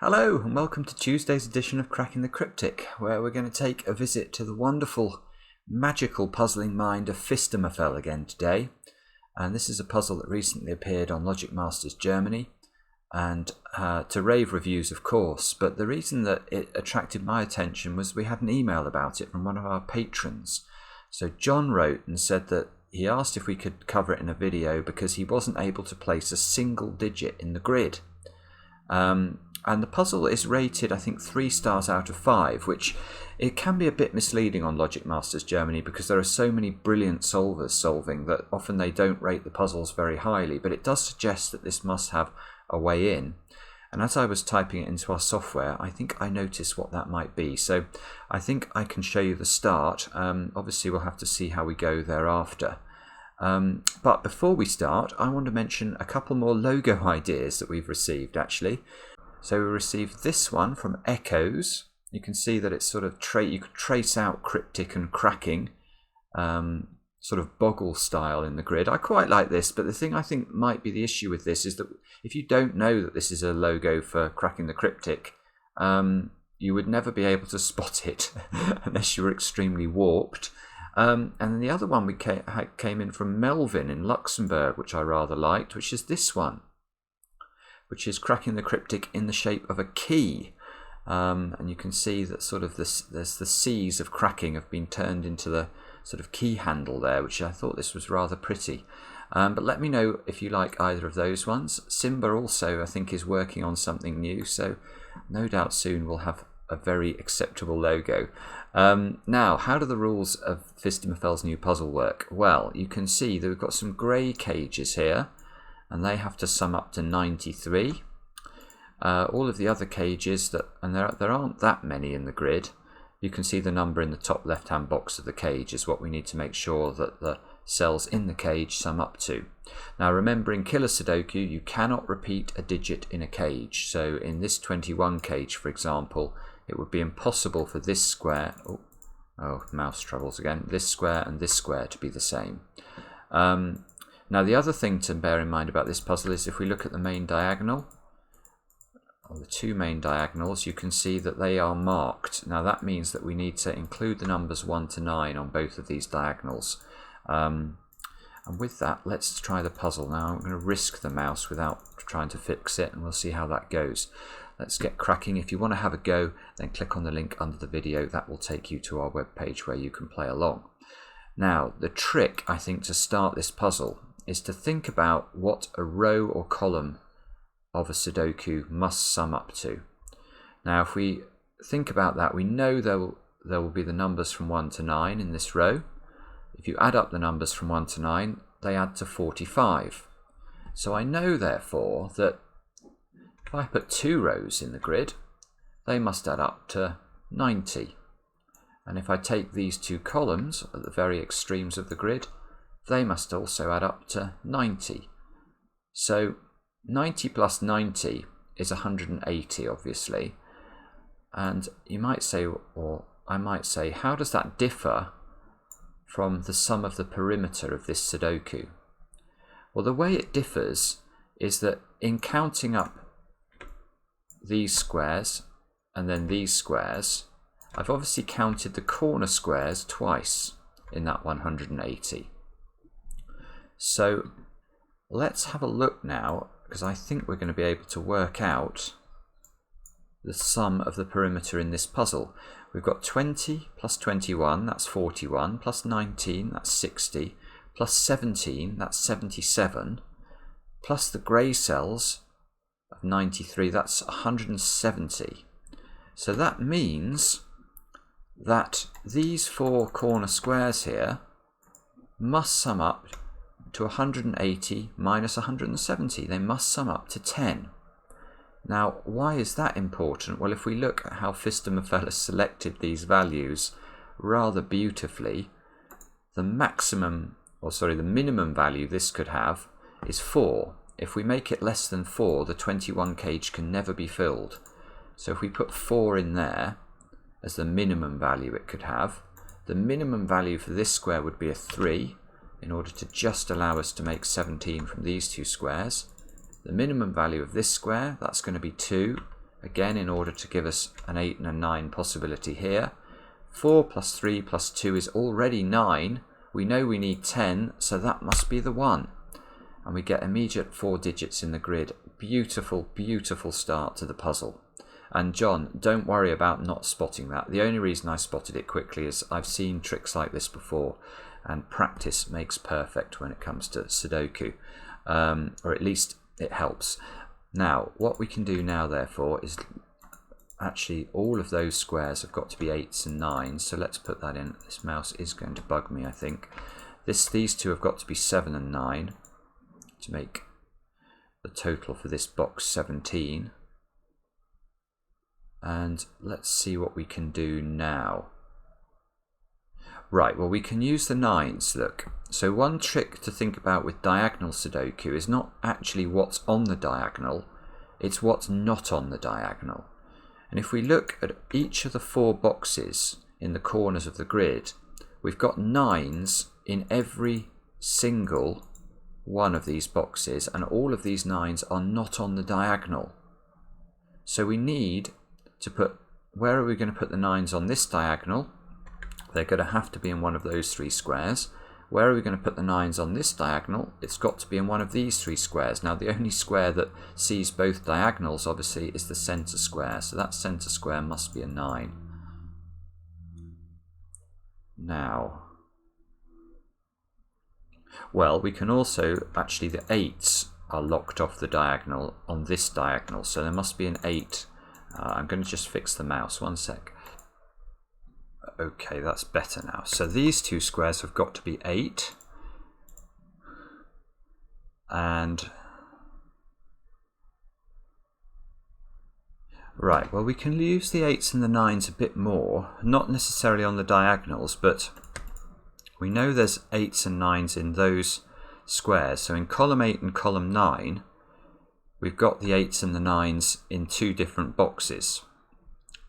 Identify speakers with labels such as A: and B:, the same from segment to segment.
A: Hello and welcome to Tuesday's edition of Cracking the Cryptic, where we're going to take a visit to the wonderful, magical puzzling mind of Phistomefel again today. And this is a puzzle that recently appeared on Logic Masters Germany, and to rave reviews of course, but the reason that it attracted my attention was we had an email about it from one of our patrons. So John wrote and said that he asked if we could cover it in a video because he wasn't able to place a single digit in the grid. And the puzzle is rated, I think, 3 stars out of 5, which it can be a bit misleading on Logic Masters Germany because there are so many brilliant solvers solving that often they don't rate the puzzles very highly, but it does suggest that this must have a way in. And as I was typing it into our software, I think I noticed what that might be. So I think I can show you the start. Obviously, we'll have to see how we go thereafter. But before we start, I want to mention a couple more logo ideas that we've received, actually. So we received this one from Echoes. You can see that it's sort of you could trace out cryptic and cracking, sort of boggle style in the grid. I quite like this, but the thing I think might be the issue with this is that if you don't know that this is a logo for Cracking the Cryptic, you would never be able to spot it unless you were extremely warped. And then the other one we came in from Melvin in Luxembourg, which I rather liked, which is this one, which is Cracking the Cryptic in the shape of a key. And you can see that sort of there's the C's of cracking have been turned into the sort of key handle there, which I thought this was rather pretty. But let me know if you like either of those ones. Simba also, I think, is working on something new, so no doubt soon we'll have a very acceptable logo. Now, how do the rules of Phistomefel's new puzzle work? Well, you can see that we've got some grey cages here, and they have to sum up to 93. All of the other cages, and there aren't that many in the grid. You can see the number in the top left hand box of the cage is what we need to make sure that the cells in the cage sum up to. Now remember, in Killer Sudoku you cannot repeat a digit in a cage. So in this 21 cage, for example, it would be impossible for this square, mouse troubles again, this square and this square to be the same. Now the other thing to bear in mind about this puzzle is if we look at the main diagonal, or the 2 main diagonals, you can see that they are marked. Now that means that we need to include the numbers 1 to 9 on both of these diagonals. And with that, let's try the puzzle. Now I'm going to risk the mouse without trying to fix it, and we'll see how that goes. Let's get cracking. If you want to have a go, then click on the link under the video. That will take you to our webpage where you can play along. Now the trick, I think, to start this puzzle is to think about what a row or column of a Sudoku must sum up to. Now if we think about that, we know there will be the numbers from 1 to 9 in this row. If you add up the numbers from 1 to 9, they add to 45. So I know therefore that if I put 2 rows in the grid, they must add up to 90. And if I take these 2 columns at the very extremes of the grid, they must also add up to 90. So 90 plus 90 is 180, obviously. And you might say, or I might say, how does that differ from the sum of the perimeter of this Sudoku? Well, the way it differs is that in counting up these squares and then these squares, I've obviously counted the corner squares twice in that 180. So let's have a look now, because I think we're going to be able to work out the sum of the perimeter in this puzzle. We've got 20 plus 21, that's 41, plus 19, that's 60, plus 17, that's 77, plus the grey cells of 93, that's 170. So that means that these 4 corner squares here must sum up to 180 minus 170. They must sum up to 10. Now, why is that important? Well, if we look at how Phistomefel has selected these values rather beautifully, the minimum value this could have is 4. If we make it less than 4, the 21 cage can never be filled. So if we put 4 in there as the minimum value it could have, the minimum value for this square would be a 3, in order to just allow us to make 17 from these 2 squares. The minimum value of this square, that's going to be 2, again in order to give us an 8 and a 9 possibility here. 4 plus 3 plus 2 is already 9. We know we need 10, so that must be the 1. And we get immediate 4 digits in the grid. Beautiful, beautiful start to the puzzle. And John, don't worry about not spotting that. The only reason I spotted it quickly is I've seen tricks like this before, and practice makes perfect when it comes to Sudoku, or at least it helps. Now, what we can do now, therefore, is actually all of those squares have got to be 8s and 9s, so let's put that in. This mouse is going to bug me, I think. These two have got to be 7 and 9 to make the total for this box 17. And let's see what we can do now. Right, well, we can use the 9s, look. So one trick to think about with diagonal Sudoku is not actually what's on the diagonal, it's what's not on the diagonal. And if we look at each of the 4 boxes in the corners of the grid, we've got 9s in every single one of these boxes, and all of these 9s are not on the diagonal. So we need to put, where are we going to put the 9s on this diagonal? They're going to have to be in one of those 3 squares. Where are we going to put the 9s on this diagonal? It's got to be in one of these 3 squares. Now the only square that sees both diagonals obviously is the centre square, so that centre square must be a 9. Now, well, we can also, actually the 8s are locked off the diagonal on this diagonal, so there must be an 8. I'm going to just fix the mouse, one sec. Okay, that's better now. So these 2 squares have got to be 8. And right, well, we can use the 8s and the 9s a bit more, not necessarily on the diagonals, but we know there's 8s and 9s in those squares. So in column 8 and column 9, we've got the 8s and the 9s in 2 different boxes.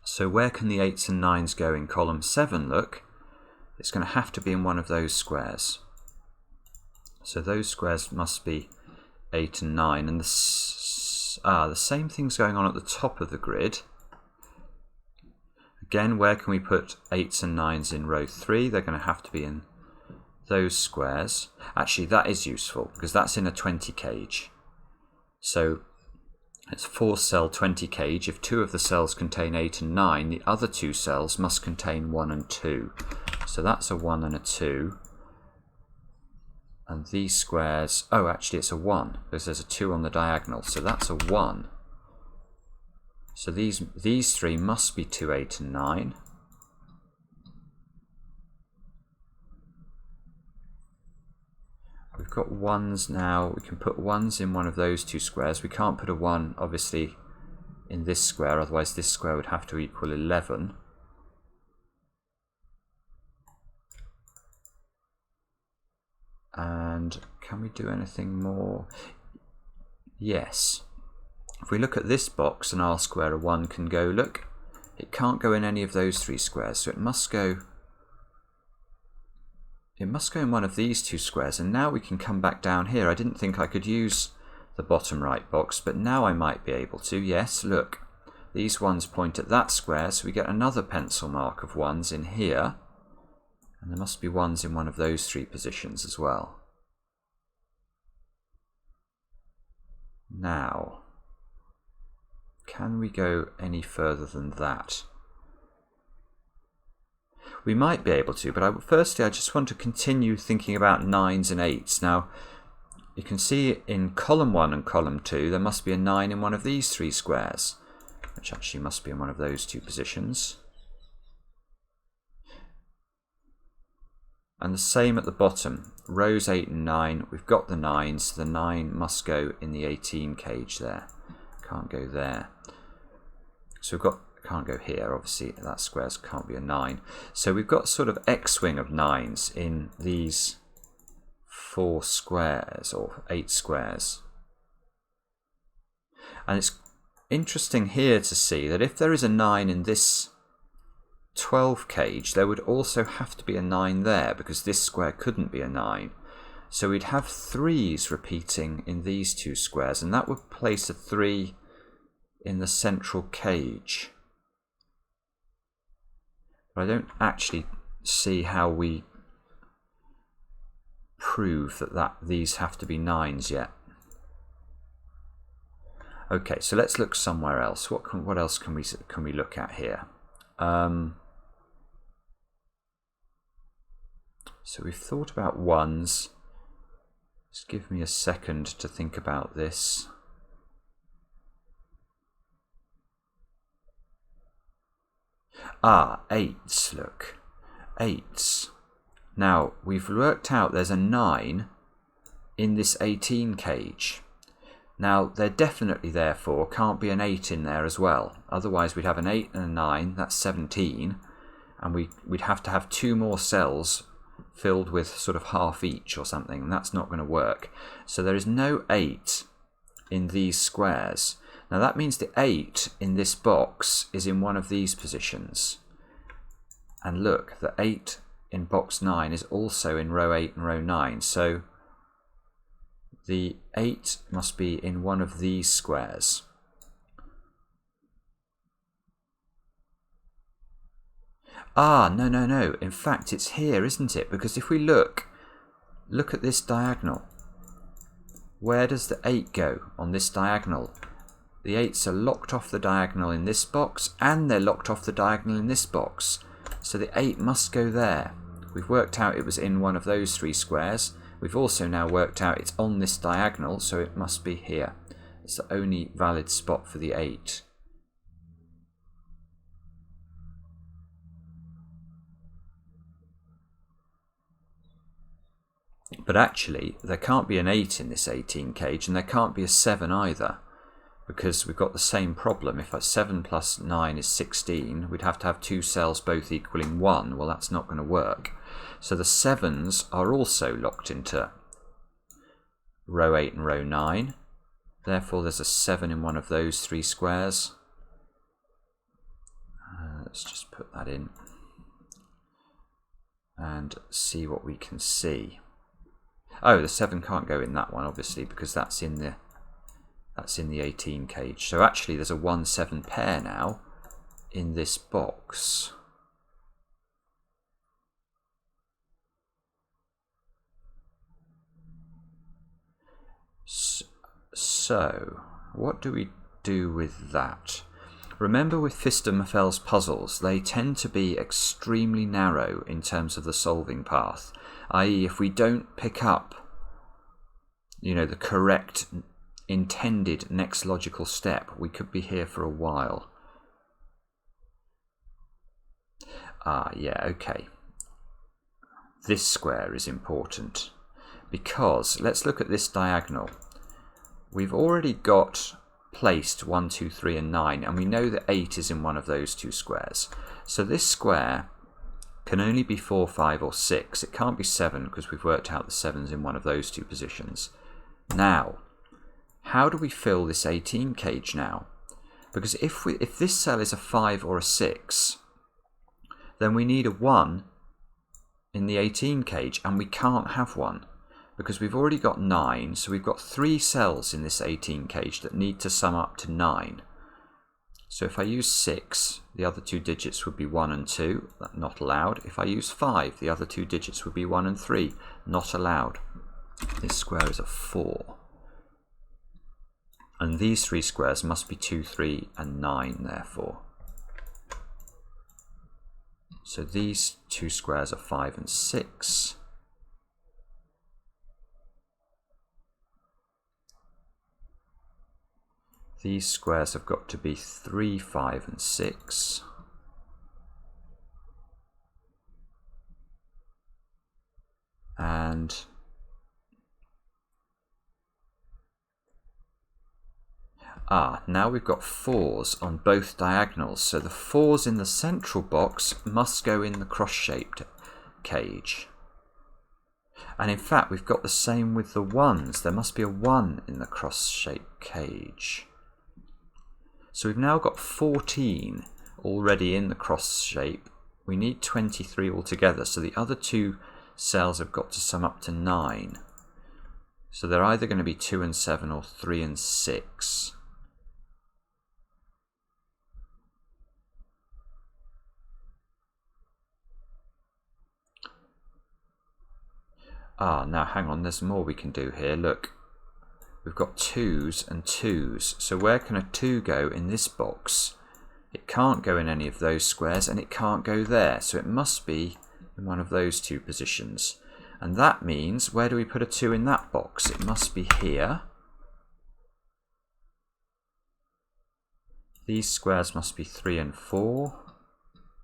A: So where can the 8s and 9s go in column 7? Look, it's going to have to be in one of those squares. So those squares must be 8 and 9. And the same thing's going on at the top of the grid. Again, where can we put 8s and 9s in row 3? They're going to have to be in those squares. Actually, that is useful because that's in a 20 cage. So it's 4-cell 20 cage. If 2 of the cells contain 8 and 9, the other 2 cells must contain 1 and 2. So that's a 1 and a 2. And these squares, oh, actually it's a 1 because there's a 2 on the diagonal. So that's a 1. So these 3 must be 2, 8 and 9. We've got 1s now. We can put 1s in one of those 2 squares. We can't put a 1, obviously, in this square, otherwise this square would have to equal 11. And can we do anything more? Yes. If we look at this box, an R square, a 1 can go, look, it can't go in any of those 3 squares, so it must go in one of these 2 squares. And now we can come back down here. I didn't think I could use the bottom right box, but now I might be able to. Yes, look, these 1s point at that square, so we get another pencil mark of 1s in here. And there must be 1s in one of those 3 positions as well. Now, can we go any further than that? We might be able to, but firstly I just want to continue thinking about 9s and 8s. Now, you can see in column 1 and column 2 there must be a 9 in one of these 3 squares, which actually must be in one of those 2 positions. And the same at the bottom, rows 8 and 9, we've got the 9s, so the 9 must go in the 18 cage there. Can't go there. So we've got, can't go here, obviously that squares can't be a 9. So we've got sort of X-wing of 9s in these 4 squares or 8 squares. And it's interesting here to see that if there is a 9 in this 12 cage, there would also have to be a 9 there because this square couldn't be a 9. So we'd have 3s repeating in these 2 squares, and that would place a 3 in the central cage. But I don't actually see how we prove that these have to be 9s yet. Okay, so let's look somewhere else. What else can we look at here? So we've thought about 1s. Just give me a second to think about this. Ah, 8s, look. 8s. Now, we've worked out there's a 9 in this 18 cage. Now, there definitely, therefore, can't be an 8 in there as well. Otherwise, we'd have an 8 and a 9, that's 17. And we'd have to have 2 more cells filled with sort of half each or something, and that's not going to work. So there is no 8 in these squares. Now that means the 8 in this box is in one of these positions. And look, the 8 in box 9 is also in row 8 and row 9. So the 8 must be in one of these squares. Ah, no, no, no. In fact, it's here, isn't it? Because if we look at this diagonal. Where does the 8 go on this diagonal? The 8s are locked off the diagonal in this box, and they're locked off the diagonal in this box. So the 8 must go there. We've worked out it was in one of those 3 squares. We've also now worked out it's on this diagonal, so it must be here. It's the only valid spot for the 8. But actually, there can't be an 8 in this 18 cage, and there can't be a 7 either, because we've got the same problem. If 7 plus 9 is 16, we'd have to have 2 cells both equaling 1. Well, that's not going to work. So the 7s are also locked into row 8 and row 9. Therefore, there's a 7 in one of those 3 squares. Let's just put that in and see what we can see. Oh, the 7 can't go in that one, obviously, because that's in the 18 cage. So actually, there's a 1-7 pair now in this box. So, what do we do with that? Remember, with Phistomefel's puzzles, they tend to be extremely narrow in terms of the solving path. I.e., if we don't pick up, the correct intended next logical step, we could be here for a while. Ah, yeah, okay. This square is important because let's look at this diagonal. We've already got placed 1, 2, 3 and 9, and we know that 8 is in one of those 2 squares. So this square can only be 4, 5 or 6. It can't be 7 because we've worked out the 7's in one of those 2 positions. Now, how do we fill this 18 cage now? Because if this cell is a 5 or a 6, then we need a 1 in the 18 cage, and we can't have 1. Because we've already got 9, so we've got 3 cells in this 18 cage that need to sum up to 9. So if I use 6, the other 2 digits would be 1 and 2, not allowed. If I use 5, the other 2 digits would be 1 and 3, not allowed. This square is a 4. And these 3 squares must be 2, 3 and 9, therefore. So these 2 squares are 5 and 6. These squares have got to be 3, 5 and 6. And now we've got 4s on both diagonals. So the 4s in the central box must go in the cross-shaped cage. And in fact, we've got the same with the 1s. There must be a 1 in the cross-shaped cage. So we've now got 14 already in the cross shape. We need 23 altogether, so the other 2 cells have got to sum up to 9. So they're either going to be 2 and 7 or 3 and 6. Now hang on, there's more we can do here. Look, we've got 2s and 2s. So where can a 2 go in this box? It can't go in any of those squares, and it can't go there. So it must be in one of those two positions. And that means, where do we put a 2 in that box? It must be here. These squares must be 3 and 4.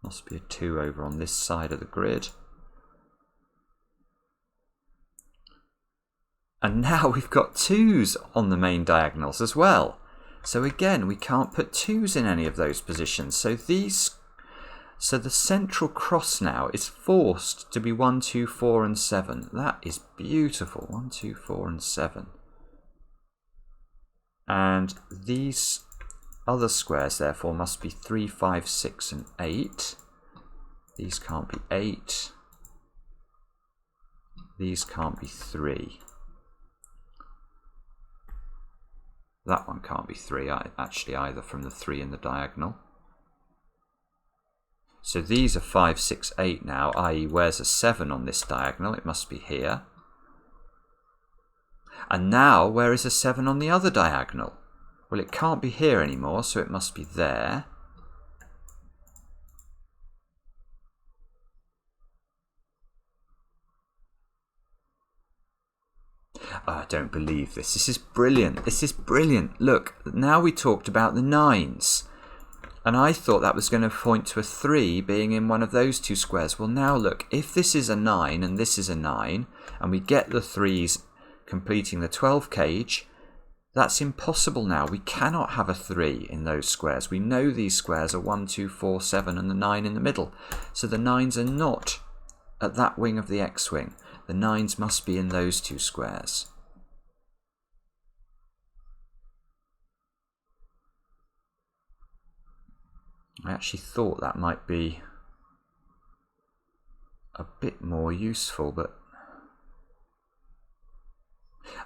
A: Must be a 2 over on this side of the grid. And now we've got 2s on the main diagonals as well. So again, we can't put 2s in any of those positions. So the central cross now is forced to be 1, 2, 4 and 7. That is beautiful. 1, 2, 4 and 7. And these other squares therefore must be 3, 5, 6 and 8. These can't be 8. These can't be 3. That one can't be 3 actually either, from the 3 in the diagonal. So these are 5, 6, 8 now, i.e. where's a 7 on this diagonal? It must be here. And now where is a 7 on the other diagonal? Well, it can't be here anymore, so it must be there. Oh, I don't believe this. This is brilliant. This is brilliant. Look, now we talked about the 9s. And I thought that was going to point to a 3 being in one of those two squares. Well, now look, if this is a 9 and this is a 9, and we get the 3s completing the 12 cage, that's impossible now. We cannot have a 3 in those squares. We know these squares are 1, 2, 4, 7 and the 9 in the middle. So the 9s are not at that wing of the X-wing. The 9s must be in those two squares. I actually thought that might be a bit more useful, but...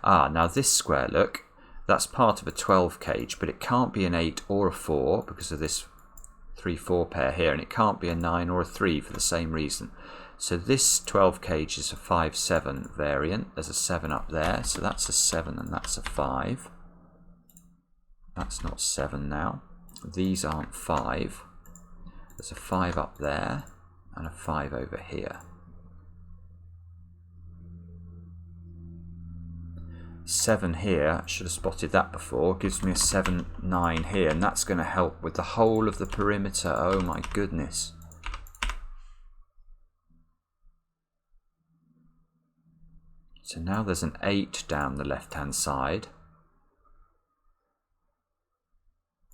A: now this square, look, that's part of a 12 cage, but it can't be an 8 or a 4 because of this 3-4 pair here, and it can't be a 9 or a 3 for the same reason. So this 12 cage is a 5-7 variant. There's a 7 up there, so that's a 7 and that's a 5. That's not 7 now. These aren't 5. There's a 5 up there and a 5 over here. 7 here, I should have spotted that before, gives me a 7, 9 here, and that's going to help with the whole of the perimeter. Oh my goodness. So now there's an 8 down the left hand side.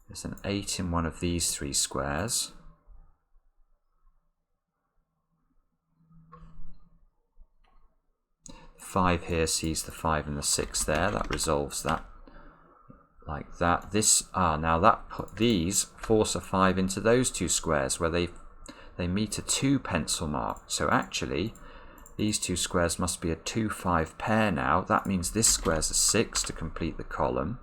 A: There's an 8 in one of these 3 squares. The 5 here sees the 5 and the 6 there. That resolves that like that. These force a 5 into those two squares where they meet a 2 pencil mark. So actually these two squares must be a 2-5 pair now. That means this square's a 6 to complete the column.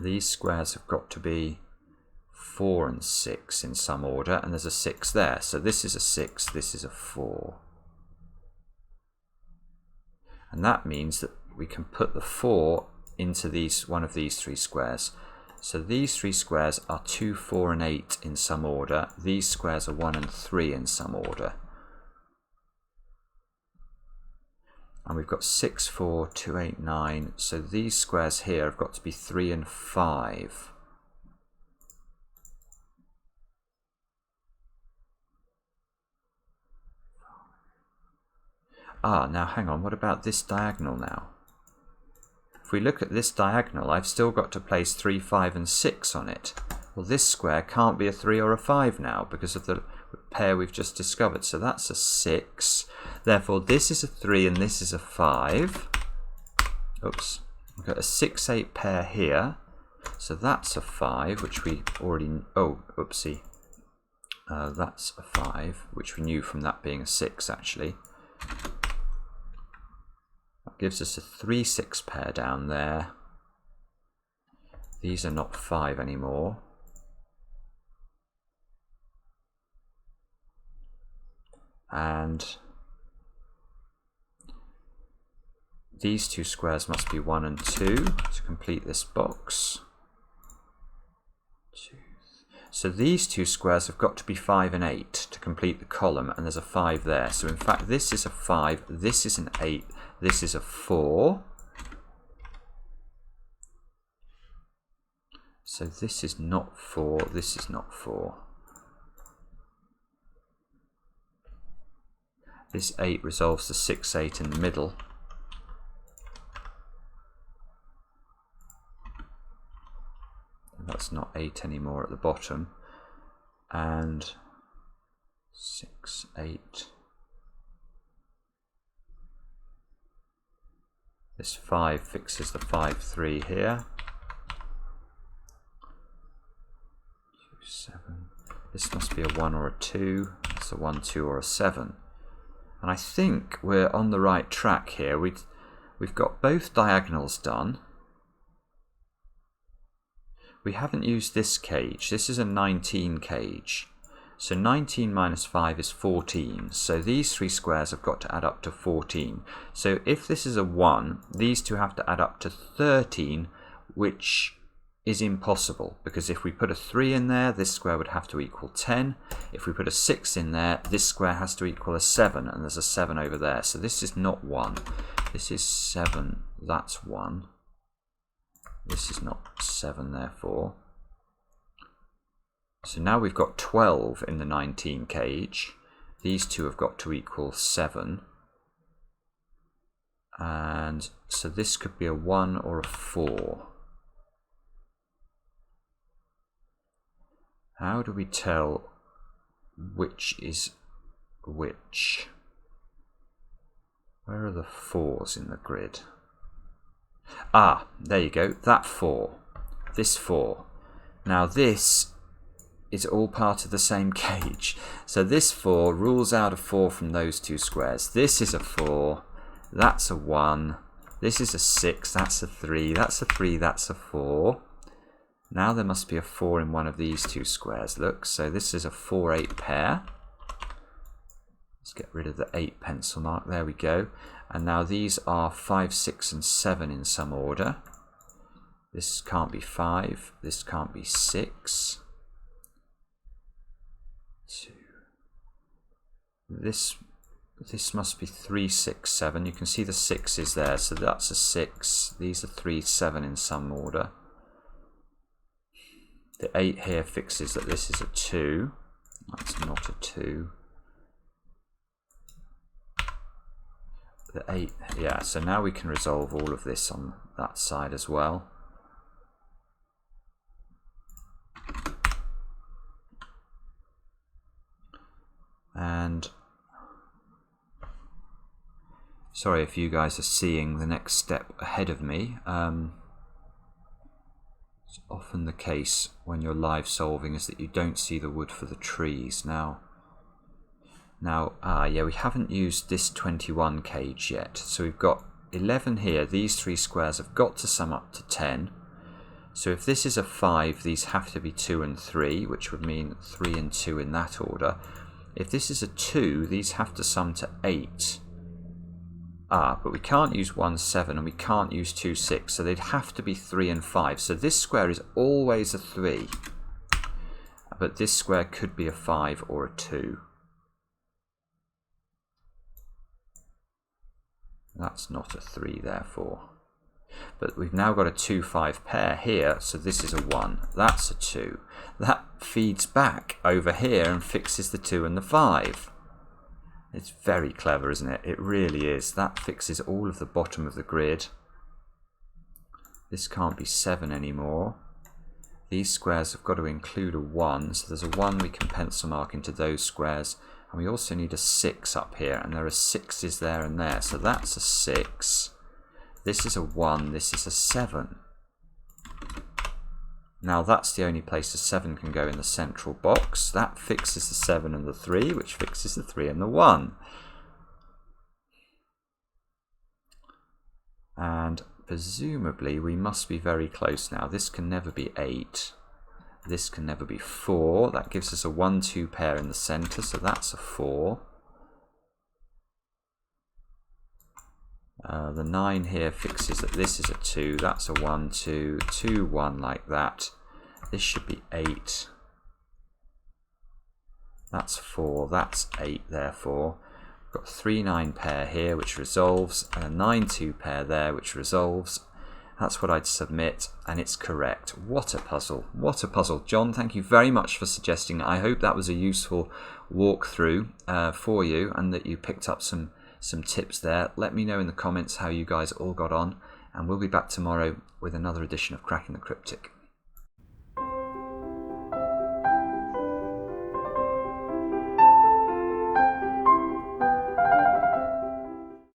A: These squares have got to be 4 and 6 in some order, and there's a 6 there. So this is a 6, this is a 4. And that means that we can put the 4 into one of these 3 squares. So these 3 squares are 2, 4 and 8 in some order. These squares are 1 and 3 in some order. And we've got 6, 4, 2, 8, 9. So these squares here have got to be 3 and 5. Now hang on, what about this diagonal now? If we look at this diagonal, I've still got to place 3, 5 and 6 on it. Well, this square can't be a 3 or a 5 now because of the pair we've just discovered. So that's a 6. Therefore, this is a 3 and this is a 5. Oops. We've got a 6, 8 pair here. So that's a 5, which we already... Oh, oopsie. That's a 5, which we knew from that being a 6, actually. That gives us a 3, 6 pair down there. These are not 5 anymore. And these two squares must be 1 and 2 to complete this box. So these two squares have got to be 5 and 8 to complete the column, and there's a 5 there. So in fact this is a 5, this is an 8, this is a 4. So this is not 4, this is not 4. This 8 resolves to 6, 8 in the middle. That's not 8 anymore at the bottom. And 6, 8. This 5 fixes the 5, 3 here. 2, 7. This must be a 1 or a 2. It's a 1, 2 or a 7. And I think we're on the right track here. We've got both diagonals done. We haven't used this cage. This is a 19 cage. So 19 minus 5 is 14. So these three squares have got to add up to 14. So if this is a 1, these two have to add up to 13, which is impossible. Because if we put a 3 in there, this square would have to equal 10. If we put a 6 in there, this square has to equal a 7. And there's a 7 over there. So this is not 1. This is 7. That's 1. This is not 7, therefore. So now we've got 12 in the 19 cage. These two have got to equal 7. And so this could be a 1 or a 4. How do we tell which is which? Where are the 4s in the grid? Ah, there you go, that 4, this 4. Now this is all part of the same cage. So this 4 rules out a 4 from those two squares. This is a 4, that's a 1, this is a 6, that's a 3, that's a 3, that's a 4. Now there must be a 4 in one of these two squares, look. So this is a 4, 8 pair. Let's get rid of the 8 pencil mark, there we go. And now these are 5, 6 and 7 in some order. This can't be 5, this can't be 6. 2. This must be 3, 6, 7. You can see the 6 is there, so that's a 6. These are 3, 7 in some order. The 8 here fixes that this is a 2. That's not a 2. The 8, yeah, so now we can resolve all of this on that side as well. And sorry if you guys are seeing the next step ahead of me. It's often the case when you're live solving is that you don't see the wood for the trees. Yeah, we haven't used this 21 cage yet. So we've got 11 here. These three squares have got to sum up to 10. So if this is a 5, these have to be 2 and 3, which would mean 3 and 2 in that order. If this is a 2, these have to sum to 8. But we can't use 1, 7, and we can't use 2, 6. So they'd have to be 3 and 5. So this square is always a 3. But this square could be a 5 or a 2. That's not a 3, therefore. But we've now got a 2, 5 pair here, so this is a 1. That's a 2. That feeds back over here and fixes the 2 and the 5. It's very clever, isn't it? It really is. That fixes all of the bottom of the grid. This can't be 7 anymore. These squares have got to include a 1, so there's a 1 we can pencil mark into those squares. And we also need a 6 up here, and there are 6s there and there. So that's a 6. This is a 1, this is a 7. Now that's the only place a 7 can go in the central box. That fixes the 7 and the 3, which fixes the 3 and the 1. And presumably we must be very close now. This can never be 8. This can never be 4. That gives us a 1, 2 pair in the centre, so that's a 4. The 9 here fixes that this is a 2. That's a 1, 2, 2, 1 like that. This should be 8. That's 4. That's 8 therefore. We've got 3, 9 pair here which resolves, and a 9, 2 pair there which resolves. That's what I'd submit, and it's correct. What a puzzle. What a puzzle. John, thank you very much for suggesting it. I hope that was a useful walkthrough for you, and that you picked up some tips there. Let me know in the comments how you guys all got on, and we'll be back tomorrow with another edition of Cracking the Cryptic.